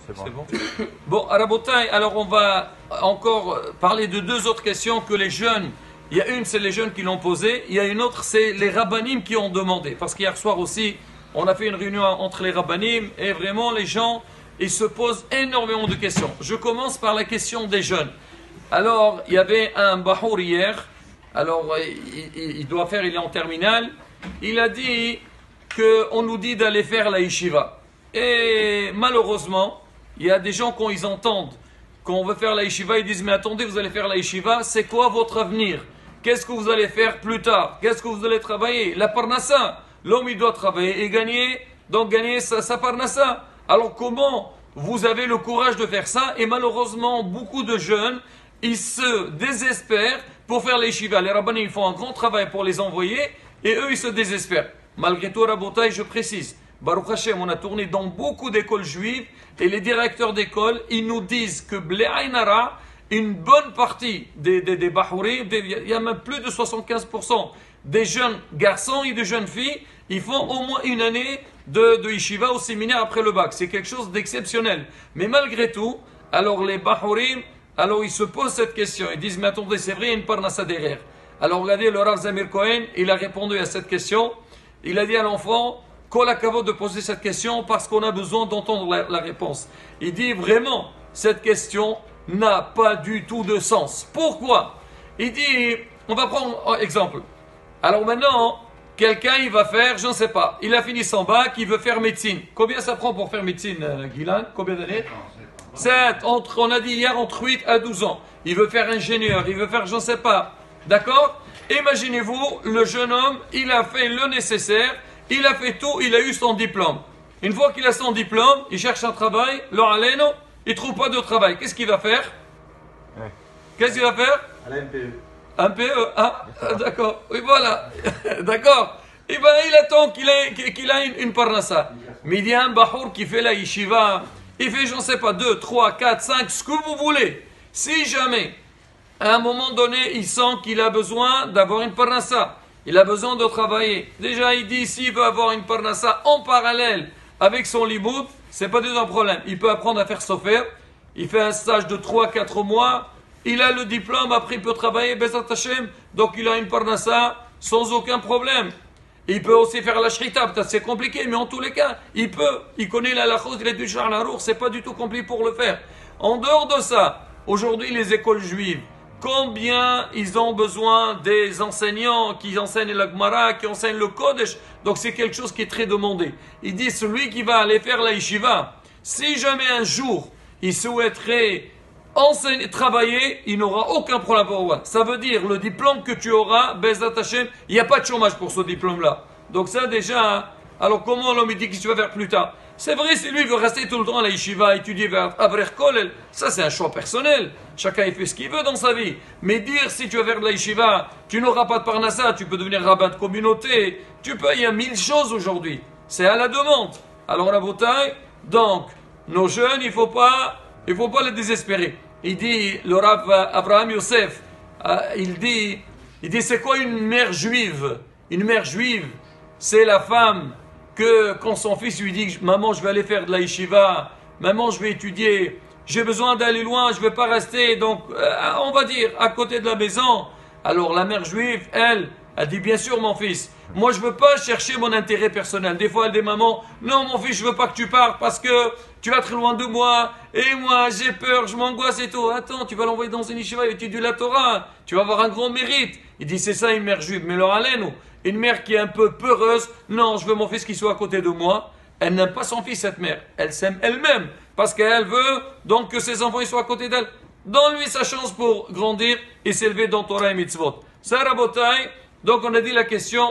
C'est bon. Bon, Rabotai, alors on va encore parler de deux autres questions que les jeunes, il y a une c'est les jeunes qui l'ont posée, il y a une autre c'est les rabbinim qui ont demandé. Parce qu'hier soir aussi, on a fait une réunion entre les rabbinim et vraiment les gens, ils se posent énormément de questions. Je commence par la question des jeunes. Alors, il y avait un bahour hier, alors il doit faire, il est en terminale, il a dit qu'on nous dit d'aller faire la yeshiva. Et malheureusement, il y a des gens quand ils entendent qu'on veut faire la yeshiva, ils disent mais attendez, vous allez faire la yeshiva, c'est quoi votre avenir? Qu'est-ce que vous allez faire plus tard? Qu'est-ce que vous allez travailler? La parnassa, l'homme il doit travailler et gagner, donc gagner sa parnassa. Alors comment vous avez le courage de faire ça? Et malheureusement, beaucoup de jeunes, ils se désespèrent pour faire la yeshiva. Les rabbanim ils font un grand travail pour les envoyer et eux ils se désespèrent. Malgré tout, Rabotai, je précise, Baruch Hashem, on a tourné dans beaucoup d'écoles juives et les directeurs d'école, ils nous disent que Bléaïnara, une bonne partie des Bahouris, il y a même plus de 75% des jeunes garçons et des jeunes filles, ils font au moins une année de yeshiva au séminaire après le bac. C'est quelque chose d'exceptionnel. Mais malgré tout, alors les Bahourim, alors ils se posent cette question. Ils disent, mais attendez, c'est vrai, il y a une parnassa derrière. Alors regardez, le Rav Zamir Cohen, il a répondu à cette question. Il a dit à l'enfant, Kol hakavod de poser cette question parce qu'on a besoin d'entendre la réponse. Il dit vraiment, cette question n'a pas du tout de sens. Pourquoi? Il dit, on va prendre un exemple. Alors maintenant, quelqu'un il va faire, je ne sais pas, il a fini son bac, il veut faire médecine. Combien ça prend pour faire médecine, Guylan? Combien d'années? 7, on a dit hier entre 8 à 12 ans. Il veut faire ingénieur, il veut faire je ne sais pas. D'accord? Imaginez-vous, le jeune homme, il a fait le nécessaire, il a fait tout, il a eu son diplôme. Une fois qu'il a son diplôme, il cherche un travail, il ne trouve pas de travail. Qu'est-ce qu'il va faire? Qu'est-ce qu'il va faire? À la MPE. Un PE, ah, d'accord, oui voilà, d'accord. Et ben il attend qu'il ait une parnassa. Mais il y a un bahour qui fait la yeshiva, il fait, je ne sais pas, 2, 3, 4, 5, ce que vous voulez. Si jamais, à un moment donné, il sent qu'il a besoin d'avoir une parnassa, il a besoin de travailler. Déjà, il dit, s'il veut avoir une parnassa en parallèle avec son limoud, c'est pas du tout un problème. Il peut apprendre à faire sofer, il fait un stage de 3-4 mois, il a le diplôme, après il peut travailler, Bezat Hashem, donc il a une parnassa sans aucun problème. Il peut aussi faire la shrita, peut-être c'est compliqué, mais en tous les cas, il peut. Il connaît la lachos, il est du charnarour, c'est pas du tout compliqué pour le faire. En dehors de ça, aujourd'hui les écoles juives, combien ils ont besoin des enseignants qui enseignent la Gemara, qui enseignent le Kodesh. Donc c'est quelque chose qui est très demandé. Il dit, celui qui va aller faire la yeshiva, si jamais un jour il souhaiterait enseigner, travailler, il n'aura aucun problème pour moi. Ça veut dire, le diplôme que tu auras, Bezat Hashem, il n'y a pas de chômage pour ce diplôme-là. Donc ça déjà, alors comment l'homme dit qu'il va faire plus tard? C'est vrai, si lui veut rester tout le temps à la yeshiva, étudier vers Avrech Kollel, ça c'est un choix personnel. Chacun il fait ce qu'il veut dans sa vie. Mais dire si tu vas faire de la yeshiva, tu n'auras pas de parnassa, tu peux devenir rabbin de communauté, tu peux, il y a 1000 choses aujourd'hui. C'est à la demande. Alors la bouteille, donc, nos jeunes, il faut pas les désespérer. Il dit, le Rav Abraham Yosef, il dit c'est quoi une mère juive? Une mère juive, c'est la femme que quand son fils lui dit, maman je vais aller faire de la yeshiva, maman je vais étudier, j'ai besoin d'aller loin, je ne vais pas rester, donc on va dire à côté de la maison. Alors la mère juive, elle dit bien sûr mon fils, moi je ne veux pas chercher mon intérêt personnel. Des fois elle dit maman, non mon fils je ne veux pas que tu partes parce que tu vas très loin de moi, et moi j'ai peur, je m'angoisse et tout. Attends, tu vas l'envoyer dans une yeshiva, il étudie la Torah, tu vas avoir un grand mérite. Il dit c'est ça une mère juive, mais leur haleine, une mère qui est un peu peureuse, non je veux mon fils qui soit à côté de moi. Elle n'aime pas son fils cette mère, elle s'aime elle-même, parce qu'elle veut donc que ses enfants ils soient à côté d'elle. Donne-lui sa chance pour grandir et s'élever dans Torah et Mitzvot. Ça Rabotai, donc on a dit la question.